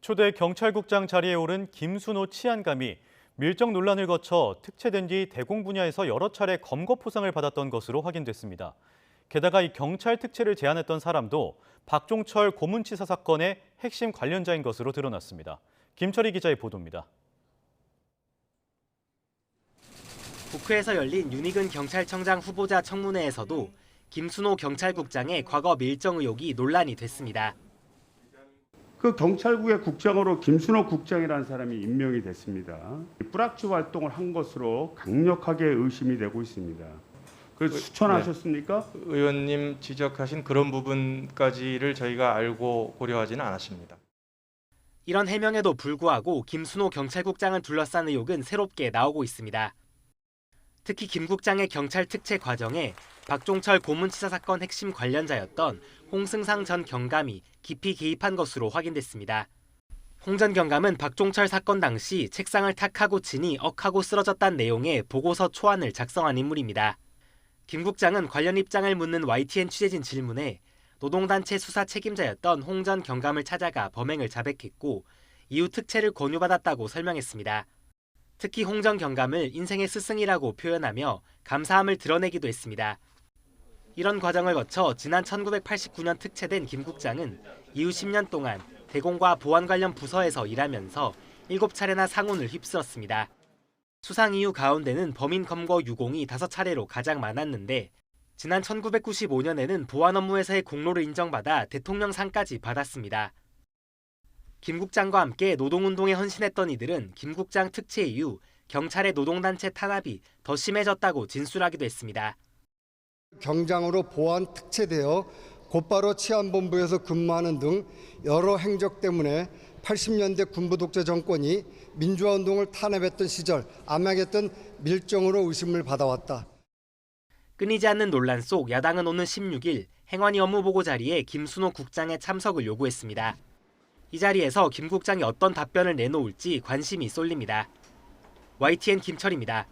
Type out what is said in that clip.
초대 경찰국장 자리에 오른 김순호 치안감이 밀정 논란을 거쳐 특채된 뒤 대공 분야에서 여러 차례 검거 포상을 받았던 것으로 확인됐습니다. 게다가 이 경찰 특채를 제안했던 사람도 박종철 고문치사 사건의 핵심 관련자인 것으로 드러났습니다. 김철희 기자의 보도입니다. 국회에서 열린 윤희근 경찰청장 후보자 청문회에서도 김순호 경찰국장의 과거 밀정 의혹이 논란이 됐습니다. 그 경찰국의 국장으로 김순호 국장이라는 사람이 임명이 됐습니다. 뿌락지 활동을 한 것으로 강력하게 의심이 되고 있습니다. 그래서 추천하셨습니까? 네. 의원님 지적하신 그런 부분까지를 저희가 알고 고려하지는 않았습니다. 이런 해명에도 불구하고 김순호 경찰국장을 둘러싼 의혹은 새롭게 나오고 있습니다. 특히 김 국장의 경찰 특채 과정에 박종철 고문치사 사건 핵심 관련자였던 홍승상 전 경감이 깊이 개입한 것으로 확인됐습니다. 홍 전 경감은 박종철 사건 당시 책상을 탁하고 치니 억하고 쓰러졌다는 내용의 보고서 초안을 작성한 인물입니다. 김 국장은 관련 입장을 묻는 YTN 취재진 질문에 노동단체 수사 책임자였던 홍 전 경감을 찾아가 범행을 자백했고 이후 특채를 권유받았다고 설명했습니다. 특히 홍 전 경감을 인생의 스승이라고 표현하며 감사함을 드러내기도 했습니다. 이런 과정을 거쳐 지난 1989년 특채된 김 국장은 이후 10년 동안 대공과 보안 관련 부서에서 일하면서 7차례나 상훈을 휩쓸었습니다. 수상 이유 가운데는 범인 검거 유공이 5차례로 가장 많았는데 지난 1995년에는 보안 업무에서의 공로를 인정받아 대통령상까지 받았습니다. 김 국장과 함께 노동운동에 헌신했던 이들은 김 국장 특채 이후 경찰의 노동단체 탄압이 더 심해졌다고 진술하기도 했습니다. 경장으로 보안 특채되어 곧바로 치안본부에서 근무하는 등 여러 행적 때문에 80년대 군부 독재 정권이 민주화운동을 탄압했던 시절 암약했던 밀정으로 의심을 받아왔다. 끊이지 않는 논란 속 야당은 오는 16일 행안위 업무보고 자리에 김순호 국장의 참석을 요구했습니다. 이 자리에서 김 국장이 어떤 답변을 내놓을지 관심이 쏠립니다. YTN 김철희입니다.